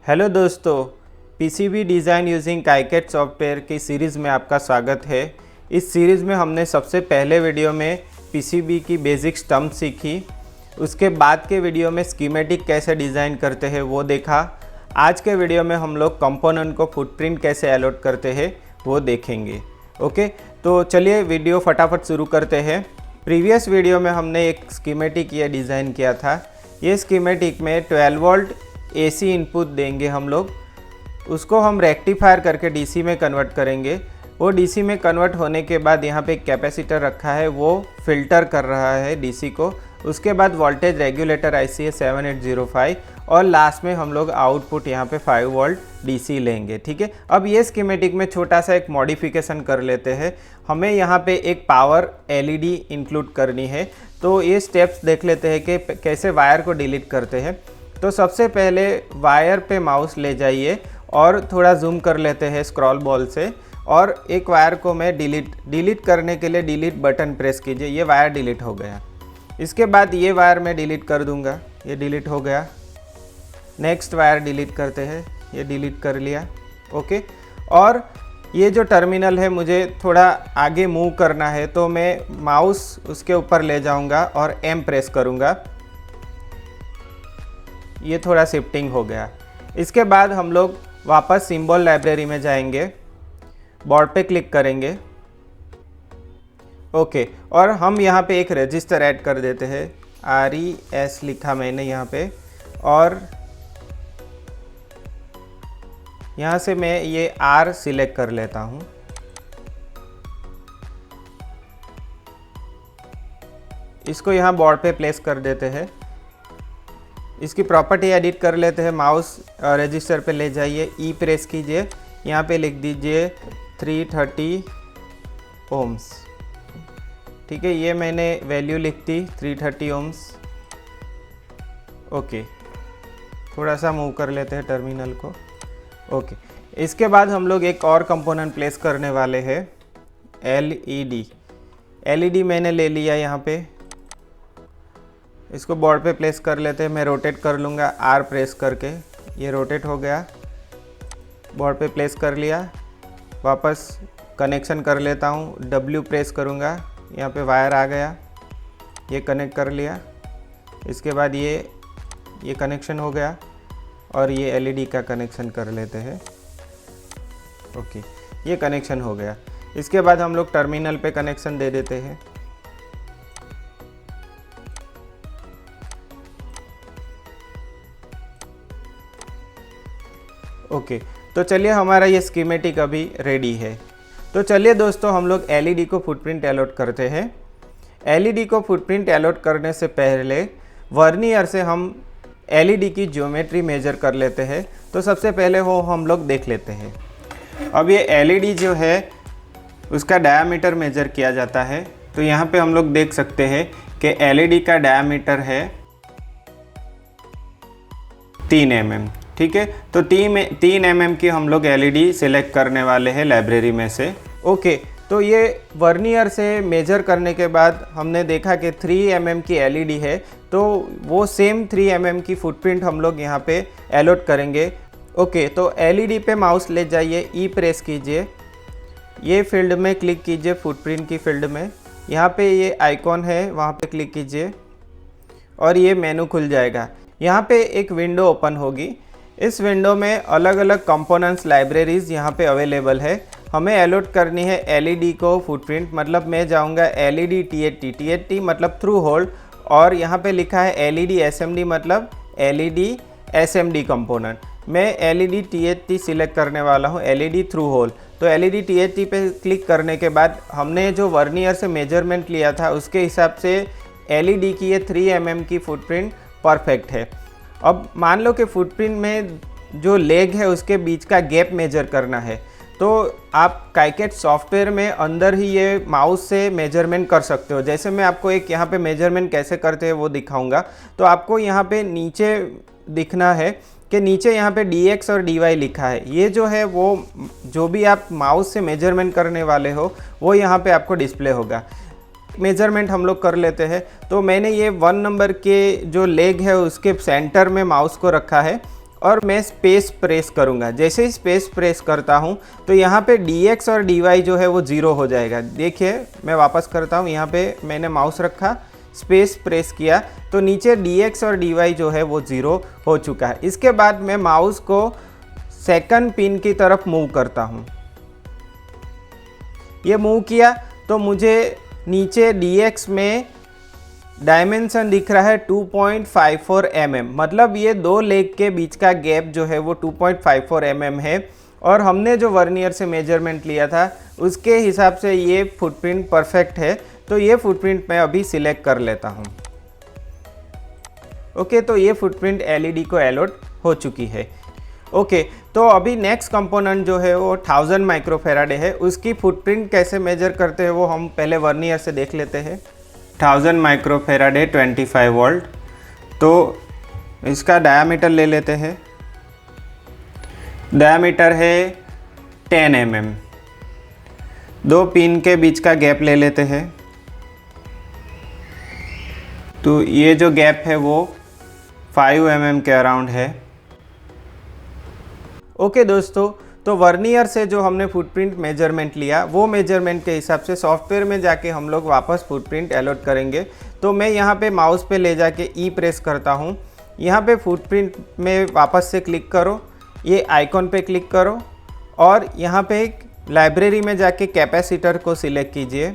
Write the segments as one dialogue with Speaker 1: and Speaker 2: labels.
Speaker 1: Hello दोस्तों, PCB design using काइकेट software की series में आपका स्वागत है। इस सीरीज़ में हमने सबसे पहले वीडियो में पीसीबी की बेसिक स्टम्प सीखी। उसके बाद के वीडियो में स्कीमेटिक कैसे डिज़ाइन करते हैं वो देखा। आज के वीडियो में हम लोग कंपोनेंट को फुटप्रिंट कैसे अलॉट करते हैं वो देखेंगे। ओके, तो चलिए वीडियो फटाफट शुरू करते हैं। प्रीवियस वीडियो में हमने एक स्कीमेटिक ये डिज़ाइन किया था। ये स्कीमेटिक में 12 वोल्ट एसी इनपुट देंगे हम लोग, उसको हम रेक्टिफायर करके डीसी में कन्वर्ट करेंगे। वो डीसी में कन्वर्ट होने के बाद यहाँ पे एक कैपेसिटर रखा है, वो फिल्टर कर रहा है डीसी को। उसके बाद वोल्टेज रेगुलेटर आईसी है 7805 और लास्ट में हम लोग आउटपुट यहाँ पे 5 वोल्ट डीसी लेंगे। ठीक है, अब ये स्कीमेटिक में छोटा सा एक मॉडिफिकेशन कर लेते हैं। हमें यहाँ पे एक पावर एलईडी इंक्लूड करनी है, तो ये स्टेप्स देख लेते हैं कि कैसे वायर को डिलीट करते हैं। तो सबसे पहले वायर पे माउस ले जाइए और थोड़ा जूम कर लेते हैं स्क्रॉल बॉल से, और एक वायर को मैं डिलीट करने के लिए डिलीट बटन प्रेस कीजिए। ये वायर डिलीट हो गया। इसके बाद ये वायर मैं डिलीट कर दूंगा, ये डिलीट हो गया। नेक्स्ट वायर डिलीट करते हैं, ये डिलीट कर लिया। ओके, और ये जो टर्मिनल है मुझे थोड़ा आगे मूव करना है, तो मैं माउस उसके ऊपर ले जाऊंगा और एम प्रेस करूंगा। ये थोड़ा शिफ्टिंग हो गया। इसके बाद हम लोग वापस सिंबल लाइब्रेरी में जाएंगे, बोर्ड पे क्लिक करेंगे। ओके, और हम यहाँ पे एक रजिस्टर ऐड कर देते हैं। RES लिखा मैंने यहाँ पे, और यहाँ से मैं ये R सिलेक्ट कर लेता हूँ। इसको यहाँ बोर्ड पे प्लेस कर देते हैं। इसकी प्रॉपर्टी एडिट कर लेते हैं। माउस रजिस्टर पे ले जाइए, ई प्रेस कीजिए, यहाँ पे लिख दीजिए 330 ओम्स। ठीक है, ये मैंने वैल्यू लिख दी 330 ओम्स। ओके, थोड़ा सा मूव कर लेते हैं टर्मिनल को। ओके, इसके बाद हम लोग एक और कंपोनेंट प्लेस करने वाले हैं, एलईडी मैंने ले लिया यहाँ पे। इसको बोर्ड पे प्लेस कर लेते हैं। मैं रोटेट कर लूँगा R प्रेस करके, ये रोटेट हो गया। बोर्ड पे प्लेस कर लिया। वापस कनेक्शन कर लेता हूँ, W प्रेस करूँगा, यहाँ पे वायर आ गया, ये कनेक्ट कर लिया। इसके बाद ये कनेक्शन हो गया, और ये एलईडी का कनेक्शन कर लेते हैं। ओके, ये कनेक्शन हो गया। इसके बाद हम लोग टर्मिनल पे कनेक्शन दे देते हैं। ओके, तो चलिए हमारा ये स्कीमेटिक अभी रेडी है। तो चलिए दोस्तों, हम लोग एलईडी को फुटप्रिंट अलॉट करते हैं। एलईडी को फुटप्रिंट अलॉट करने से पहले वर्नियर से हम एलईडी की ज्योमेट्री मेजर कर लेते हैं। तो सबसे पहले वो हम लोग देख लेते हैं। अब ये एलईडी जो है उसका डायामीटर मेजर किया जाता है। तो यहाँ पे हम लोग देख सकते हैं कि एलईडी का डायामीटर है 3 mm। ठीक है, तो 3 mm की हम लोग एलईडी सिलेक्ट करने वाले हैं लाइब्रेरी में से। ओके, तो ये वर्नियर से मेजर करने के बाद हमने देखा कि 3 mm की एलईडी है, तो वो सेम 3 mm की फुटप्रिंट हम लोग यहाँ पे अलॉट करेंगे। ओके, तो एलईडी पे माउस ले जाइए, ई प्रेस कीजिए, ये फील्ड में क्लिक कीजिए, फुटप्रिंट की फील्ड में। यहाँ पे ये आइकॉन है, वहाँ पे क्लिक कीजिए और ये मेनू खुल जाएगा। यहाँ पे एक विंडो ओपन होगी। इस विंडो में अलग अलग कंपोनेंट्स लाइब्रेरीज यहाँ पे अवेलेबल है। हमें अलॉट करनी है एलईडी को फुटप्रिंट, मतलब मैं जाऊँगा एलईडी THT मतलब थ्रू होल्ड, और यहाँ पे लिखा है एलईडी SMD मतलब एलईडी SMD कंपोनेंट। मैं एलईडी THT सिलेक्ट करने वाला हूँ, एलईडी थ्रू होल्ड। तो एलईडी THT पे क्लिक करने के बाद हमने जो वर्नियर से मेजरमेंट लिया था उसके हिसाब से एलईडी की ये 3 mm की फुटप्रिंट परफेक्ट है। अब मान लो कि फुटप्रिंट में जो लेग है उसके बीच का गैप मेजर करना है, तो आप काइकेट सॉफ्टवेयर में अंदर ही ये माउस से मेजरमेंट कर सकते हो। जैसे मैं आपको एक यहाँ पे मेजरमेंट कैसे करते हैं वो दिखाऊंगा। तो आपको यहाँ पे नीचे दिखना है कि नीचे यहाँ पे DX और DY लिखा है। ये जो है वो जो भी आप माउस से मेजरमेंट करने वाले हो वो यहाँ पे आपको डिस्प्ले होगा। मेजरमेंट हम लोग कर लेते हैं। तो मैंने ये 1 नंबर के जो लेग है उसके सेंटर में माउस को रखा है और मैं स्पेस प्रेस करूँगा। जैसे ही स्पेस प्रेस करता हूँ तो यहाँ पे dx और dy जो है वो 0 हो जाएगा। देखिए मैं वापस करता हूँ, यहाँ पे मैंने माउस रखा, स्पेस प्रेस किया तो नीचे dx और dy जो है वो 0 हो चुका है। इसके बाद मैं माउस को सेकंड पिन की तरफ मूव करता हूँ। ये मूव किया तो मुझे नीचे dx में डायमेंशन दिख रहा है 2.54 mm, मतलब ये दो लेग के बीच का गैप जो है वो 2.54 mm है। और हमने जो वर्नियर से मेजरमेंट लिया था उसके हिसाब से ये फुटप्रिंट परफेक्ट है। तो ये फुटप्रिंट मैं अभी सिलेक्ट कर लेता हूँ। ओके, तो ये फुटप्रिंट एलईडी को अलॉट हो चुकी है। ओके, तो अभी नेक्स्ट कंपोनेंट जो है वो 1000 माइक्रोफेराडे है। उसकी फुटप्रिंट कैसे मेजर करते हैं वो हम पहले वर्नियर से देख लेते हैं। 1000 माइक्रोफेराडे 25 वोल्ट, तो इसका डायामीटर ले लेते हैं। डायामीटर है 10 mm। दो पिन के बीच का गैप ले लेते हैं, तो ये जो गैप है वो 5 mm के अराउंड है। ओके दोस्तों, तो वर्नियर से जो हमने फुटप्रिंट मेजरमेंट लिया वो मेजरमेंट के हिसाब से सॉफ्टवेयर में जाके हम लोग वापस फुटप्रिंट अलॉट करेंगे। तो मैं यहाँ पे माउस पे ले जाके ई प्रेस करता हूँ। यहाँ पे फुटप्रिंट में वापस से क्लिक करो, ये आइकॉन पे क्लिक करो और यहाँ पे लाइब्रेरी में जाके कैपेसिटर को सिलेक्ट कीजिए।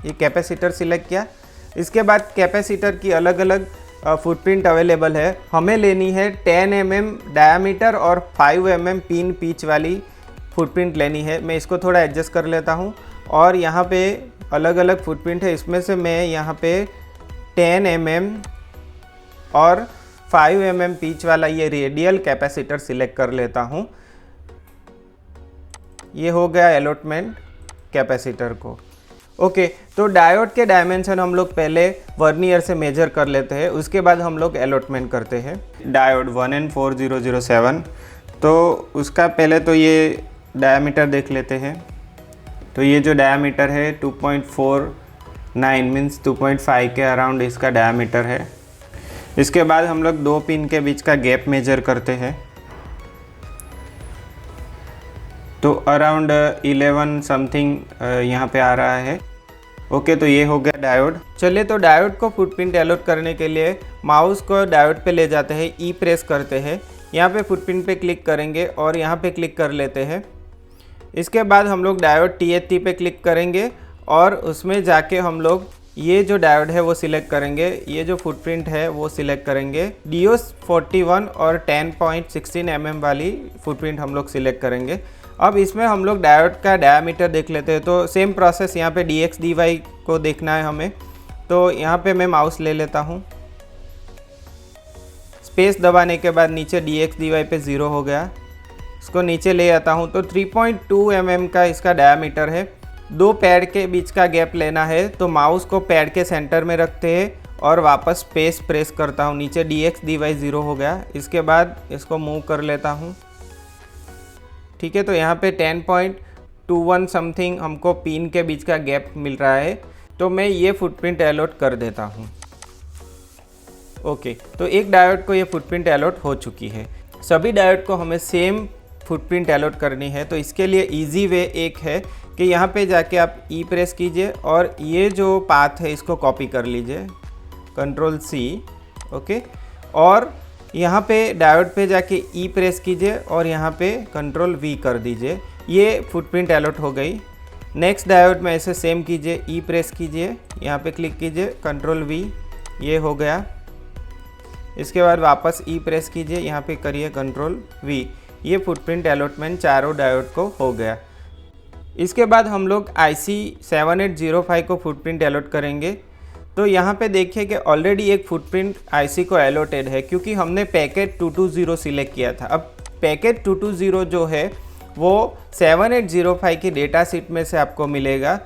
Speaker 1: ये कैपेसिटर सिलेक्ट किया। इसके बाद कैपेसिटर की अलग अलग फुटप्रिंट अवेलेबल है। हमें लेनी है 10 mm डायामीटर और 5 mm पिन पीच वाली फुटप्रिंट लेनी है। मैं इसको थोड़ा एडजस्ट कर लेता हूँ और यहाँ पे अलग अलग फुटप्रिंट है, इसमें से मैं यहाँ पे 10 mm और 5 mm पीच वाला ये रेडियल कैपेसिटर सिलेक्ट कर लेता हूँ। ये हो गया अलॉटमेंट कैपेसिटर को। ओके, तो डायोड के डायमेंशन हम लोग पहले वर्नियर से मेजर कर लेते हैं, उसके बाद हम लोग अलॉटमेंट करते हैं। डायोड 1N4007, तो उसका पहले तो ये डायमीटर देख लेते हैं। तो ये जो डायमीटर है 2.49 मीन्स 2.5 के अराउंड इसका डायमीटर है। इसके बाद हम लोग दो पिन के बीच का गैप मेजर करते हैं, तो अराउंड 11 समथिंग यहाँ पे आ रहा है। ओके, तो ये हो गया डायोड। चलिए, तो डायोड को फुटप्रिंट अलॉट करने के लिए माउस को डायोड पे ले जाते हैं, ई प्रेस करते हैं, यहाँ पे फुटप्रिंट पे क्लिक करेंगे और यहाँ पे क्लिक कर लेते हैं। इसके बाद हम लोग डायोड THT पे क्लिक करेंगे और उसमें जाके हम लोग ये जो डायोड है वो सिलेक्ट करेंगे। ये जो फुटप्रिंट है वो सिलेक्ट करेंगे। DOS 41 और 10.16 mm वाली फुटप्रिंट हम लोग सिलेक्ट करेंगे। अब इसमें हम लोग डायोड का डायामीटर देख लेते हैं। तो सेम प्रोसेस यहाँ पे dx dy को देखना है हमें। तो यहाँ पे मैं माउस ले लेता हूँ, स्पेस दबाने के बाद नीचे dx dy पे 0 हो गया। इसको नीचे ले आता हूँ तो 3.2 mm का इसका डायामीटर है। दो पैड के बीच का गैप लेना है, तो माउस को पैड के सेंटर में रखते हैं और वापस स्पेस प्रेस करता हूँ। नीचे dx dy 0 हो गया। इसके बाद इसको मूव कर लेता हूँ। ठीक है, तो यहाँ पे 10.21 समथिंग हमको पिन के बीच का गैप मिल रहा है, तो मैं ये फुटप्रिंट अलॉट कर देता हूँ। ओके, तो एक डायोड को ये फुटप्रिंट अलॉट हो चुकी है। सभी डायोड को हमें सेम फुटप्रिंट अलॉट करनी है, तो इसके लिए इजी वे एक है कि यहाँ पे जाके आप ई प्रेस कीजिए और ये जो पाथ है इसको कॉपी कर लीजिए, Ctrl+C। ओके, और यहाँ पे डायोड पे जाके ई प्रेस कीजिए और यहाँ पे Ctrl+V कर दीजिए। ये फुटप्रिंट अलॉट हो गई। नेक्स्ट डायोड में ऐसे सेम कीजिए, ई प्रेस कीजिए, यहाँ पे क्लिक कीजिए, Ctrl+V, ये हो गया। इसके बाद वापस ई प्रेस कीजिए, यहाँ पे करिए Ctrl+V, ये फुटप्रिंट अलॉटमेंट चारों डायोड को हो गया। इसके बाद हम लोग IC 7805 को फुटप्रिंट अलॉट करेंगे। तो यहाँ पे देखिए कि ऑलरेडी एक फुटप्रिंट IC को अलॉटेड है, क्योंकि हमने पैकेट 220 सिलेक्ट किया था। अब पैकेट 220 जो है वो 7805 की डेटा शीट में से आपको मिलेगा।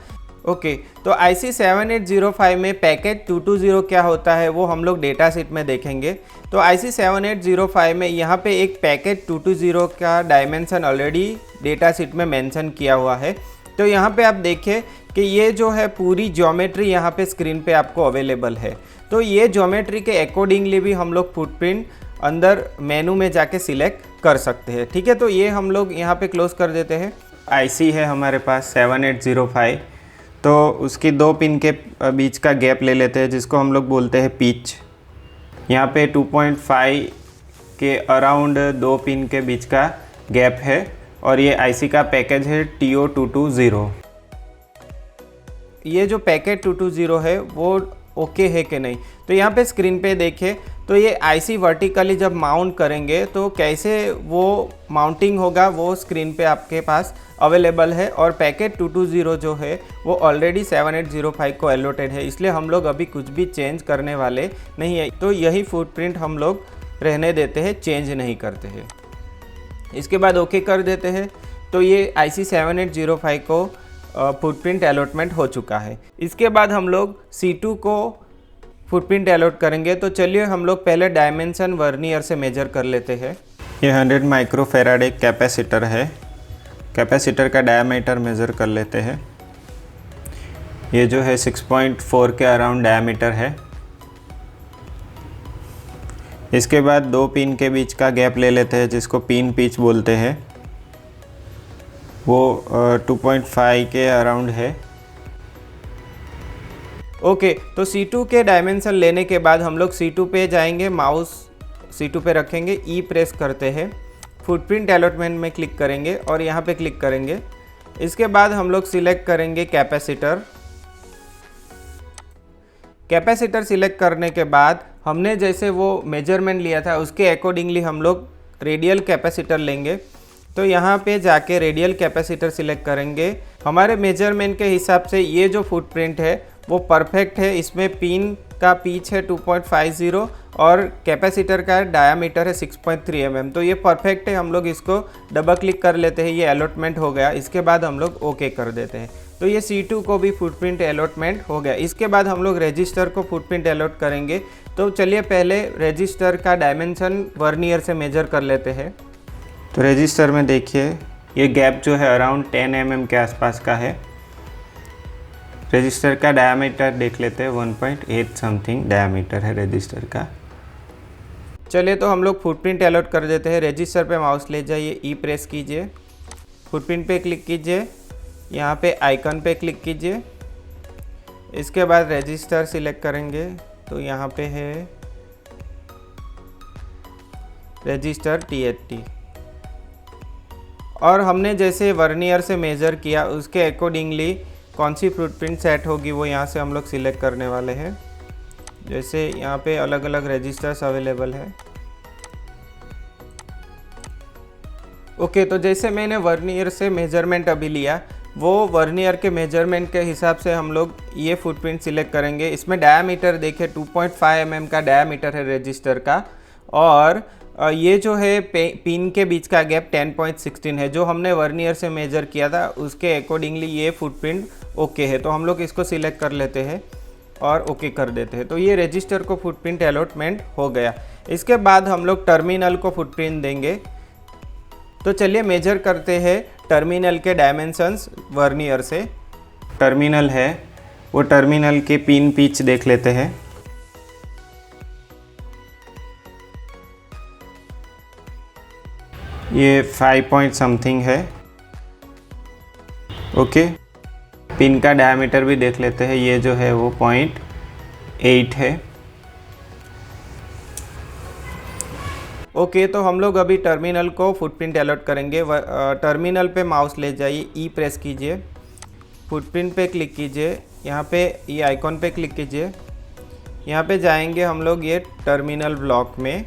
Speaker 1: ओके, तो IC 7805 में पैकेट 220 क्या होता है वो हम लोग डेटा शीट में देखेंगे। तो IC 7805 में यहाँ पे एक पैकेट 220 का डायमेंशन ऑलरेडी डेटा शीट में मेंशन किया हुआ है। तो यहाँ पे आप देखें कि ये जो है पूरी ज्योमेट्री यहाँ पे स्क्रीन पे आपको अवेलेबल है। तो ये ज्योमेट्री के अकॉर्डिंगली भी हम लोग फुटप्रिंट अंदर मेनू में जाके सिलेक्ट कर सकते हैं। ठीक है, तो ये हम लोग यहाँ पे क्लोज कर देते हैं। आईसी है हमारे पास 7805, तो उसकी 2 पिन के बीच का गैप ले लेते हैं जिसको हम लोग बोलते हैं पिच। यहाँ पे 2.5 के अराउंड 2 पिन के बीच का गैप है और ये आईसी का पैकेज है TO220। ये जो पैकेट 220 है वो ओके है कि नहीं, तो यहाँ पे स्क्रीन पे देखें तो ये आईसी वर्टिकली जब माउंट करेंगे तो कैसे वो माउंटिंग होगा वो स्क्रीन पे आपके पास अवेलेबल है। और पैकेट 220 जो है वो ऑलरेडी 7805 को एलोटेड है, इसलिए हम लोग अभी कुछ भी चेंज करने वाले नहीं है। तो यही फुटप्रिंट हम लोग रहने देते हैं, चेंज नहीं करते हैं। इसके बाद ओके कर देते हैं, तो ये आईसी 7805 को फुटप्रिंट अलॉटमेंट हो चुका है। इसके बाद हम लोग C2 को फुटप्रिंट अलॉट करेंगे। तो चलिए हम लोग पहले डायमेंशन वर्नियर से मेजर कर लेते हैं। ये 100 माइक्रोफेराड एक कैपेसिटर है, कैपेसिटर का डायमीटर मेज़र कर लेते हैं। ये जो है 6.4 के अराउंड डायमीटर है। इसके बाद 2 पिन के बीच का गैप ले लेते हैं जिसको पिन पिच बोलते हैं, वो 2.5 के अराउंड है। ओके, तो C2 के डायमेंशन लेने के बाद हम लोग C2 पे जाएंगे, माउस C2 पे रखेंगे, ई प्रेस करते हैं, फुटप्रिंट अलॉटमेंट में क्लिक करेंगे और यहाँ पे क्लिक करेंगे। इसके बाद हम लोग सिलेक्ट करेंगे कैपेसिटर। कैपेसिटर सिलेक्ट करने के बाद हमने जैसे वो मेजरमेंट लिया था उसके अकॉर्डिंगली हम लोग रेडियल कैपेसिटर लेंगे। तो यहाँ पे जाके रेडियल कैपेसिटर सिलेक्ट करेंगे। हमारे मेजरमेंट के हिसाब से ये जो फुटप्रिंट है वो परफेक्ट है। इसमें पिन का पिच है 2.50 और कैपेसिटर का डायामीटर है 6.3 mm, तो ये परफेक्ट है। हम लोग इसको डबल क्लिक कर लेते हैं, ये अलॉटमेंट हो गया। इसके बाद हम लोग ओके कर देते हैं, तो ये C2 को भी फुटप्रिंट अलॉटमेंट हो गया। इसके बाद हम लोग रजिस्टर को फुटप्रिंट अलॉट करेंगे। तो चलिए पहले रजिस्टर का डायमेंशन वर्नियर से मेजर कर लेते हैं। तो रजिस्टर में देखिए ये गैप जो है अराउंड 10 mm के आसपास का है। रजिस्टर का डायमीटर देख लेते हैं, 1.8 समथिंग डायमीटर है रजिस्टर का। चलिए तो हम लोग फुटप्रिंट अलॉट कर देते हैं। रजिस्टर पे माउस ले जाइए, ई प्रेस कीजिए, फुटप्रिंट पे क्लिक कीजिए, यहाँ पे आइकन पे क्लिक कीजिए। इसके बाद रजिस्टर सिलेक्ट करेंगे, तो यहाँ पे है रजिस्टर T80 और हमने जैसे वर्नियर से मेज़र किया उसके अकॉर्डिंगली कौन सी फुटप्रिंट सेट होगी वो यहाँ से हम लोग सिलेक्ट करने वाले हैं। जैसे यहाँ पे अलग अलग रजिस्टर्स अवेलेबल है। ओके, तो जैसे मैंने वर्नियर से मेजरमेंट अभी लिया, वो वर्नियर के मेजरमेंट के हिसाब से हम लोग ये फुटप्रिंट सिलेक्ट करेंगे। इसमें डायामीटर देखिए 2.5 mm का डायामीटर है रजिस्टर का और ये जो है पिन के बीच का गैप 10.16 है। जो हमने वर्नियर से मेजर किया था उसके अकॉर्डिंगली ये फुटप्रिंट ओके है। तो हम लोग इसको सिलेक्ट कर लेते हैं और ओके कर देते हैं। तो ये रजिस्टर को फुटप्रिंट अलॉटमेंट हो गया। इसके बाद हम लोग टर्मिनल को फुटप्रिंट देंगे। तो चलिए मेजर करते हैं टर्मिनल के डायमेंशंस वर्नियर से। टर्मिनल है वो टर्मिनल के पिन पिच देख लेते हैं। ये 5 पॉइंट समथिंग है। ओके, पिन का डायमीटर भी देख लेते हैं। ये जो है वो 0.8 है। ओके, तो हम लोग अभी टर्मिनल को फुटप्रिंट अलॉट करेंगे। टर्मिनल पे माउस ले जाइए, ई प्रेस कीजिए, फुटप्रिंट पे क्लिक कीजिए, यहाँ पे ये आइकॉन पे क्लिक कीजिए। यहाँ पे जाएंगे हम लोग ये टर्मिनल ब्लॉक में।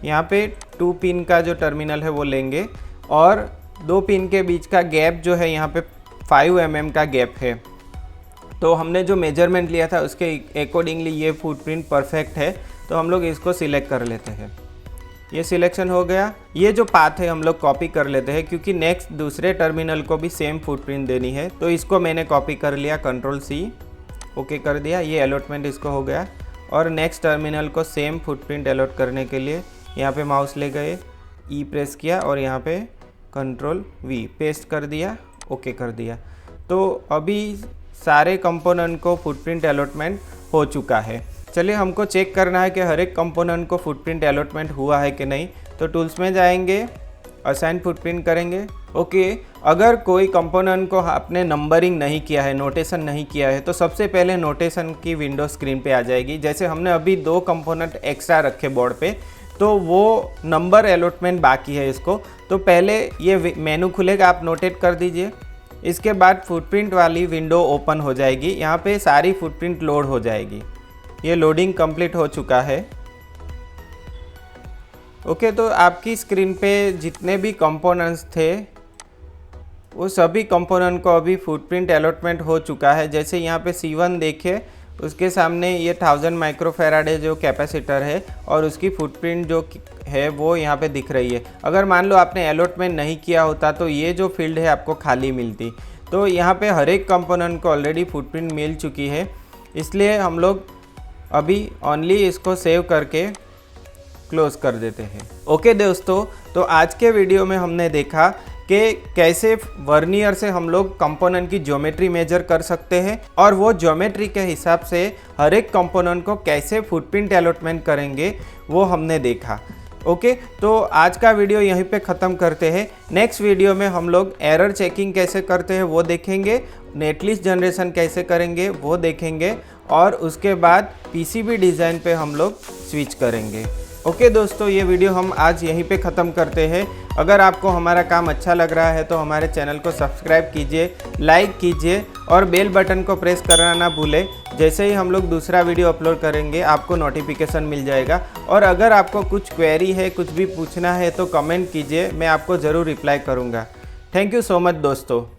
Speaker 1: यहाँ पे 2 पिन का जो टर्मिनल है वो लेंगे और 2 पिन के बीच का गैप जो है यहाँ पे 5 mm का गैप है। तो हमने जो मेजरमेंट लिया था उसके अकॉर्डिंगली ये फुटप्रिंट परफेक्ट है। तो हम लोग इसको सिलेक्ट कर लेते हैं। ये सिलेक्शन हो गया। ये जो पाथ है हम लोग कॉपी कर लेते हैं क्योंकि नेक्स्ट दूसरे टर्मिनल को भी सेम फुटप्रिंट देनी है। तो इसको मैंने कॉपी कर लिया, Ctrl+C, ओके कर दिया। ये अलॉटमेंट इसको हो गया। और नेक्स्ट टर्मिनल को सेम फुटप्रिंट अलॉट करने के लिए यहाँ पे माउस ले गए, ई प्रेस किया और यहाँ पे Ctrl+V पेस्ट कर दिया, ओके कर दिया। तो अभी सारे कंपोनेंट को फुटप्रिंट अलॉटमेंट हो चुका है। चलिए हमको चेक करना है कि हर एक कंपोनेंट को फुटप्रिंट अलॉटमेंट हुआ है कि नहीं। तो टूल्स में जाएंगे, असाइन फुटप्रिंट करेंगे। ओके, अगर कोई कंपोनेंट को आपने नंबरिंग नहीं किया है, नोटेशन नहीं किया है, तो सबसे पहले नोटेशन की विंडो स्क्रीन पे आ जाएगी। जैसे हमने अभी 2 कंपोनेंट एक्स्ट्रा रखे बोर्ड पे, तो वो नंबर अलॉटमेंट बाकी है इसको। तो पहले ये मेनू खुलेगा, आप नोटेट कर दीजिए। इसके बाद फुटप्रिंट वाली विंडो ओपन हो जाएगी। यहाँ पे सारी फुटप्रिंट लोड हो जाएगी। ये लोडिंग कंप्लीट हो चुका है। ओके, तो आपकी स्क्रीन पे जितने भी कंपोनेंट्स थे वो सभी कंपोनेंट को अभी फुटप्रिंट अलॉटमेंट हो चुका है। जैसे यहाँ पे C1 देखिए, उसके सामने ये 1000 माइक्रोफेराड जो कैपेसिटर है और उसकी फुटप्रिंट जो है वो यहाँ पे दिख रही है। अगर मान लो आपने अलॉटमेंट नहीं किया होता तो ये जो फील्ड है आपको खाली मिलती। तो यहाँ पे हर एक कंपोनेंट को ऑलरेडी फुटप्रिंट मिल चुकी है, इसलिए हम लोग अभी ओनली इसको सेव करके क्लोज कर देते हैं। ओके दोस्तों, तो आज के वीडियो में हमने देखा कि कैसे वर्नियर से हम लोग कंपोनेंट की ज्योमेट्री मेजर कर सकते हैं और वो ज्योमेट्री के हिसाब से हर एक कंपोनेंट को कैसे फुटप्रिंट अलॉटमेंट करेंगे वो हमने देखा। ओके, तो आज का वीडियो यहीं पे ख़त्म करते हैं। नेक्स्ट वीडियो में हम लोग एरर चेकिंग कैसे करते हैं वो देखेंगे, नेटलिस्ट जनरेशन कैसे करेंगे वो देखेंगे और उसके बाद पीसीबी डिज़ाइन पे हम लोग स्विच करेंगे। ओके दोस्तों, ये वीडियो हम आज यहीं पे ख़त्म करते हैं। अगर आपको हमारा काम अच्छा लग रहा है तो हमारे चैनल को सब्सक्राइब कीजिए, लाइक कीजिए और बेल बटन को प्रेस करना ना भूलें। जैसे ही हम लोग दूसरा वीडियो अपलोड करेंगे आपको नोटिफिकेशन मिल जाएगा। और अगर आपको कुछ क्वेरी है, कुछ भी पूछना है तो कमेंट कीजिए, मैं आपको ज़रूर रिप्लाई करूँगा। थैंक यू सो मच दोस्तों।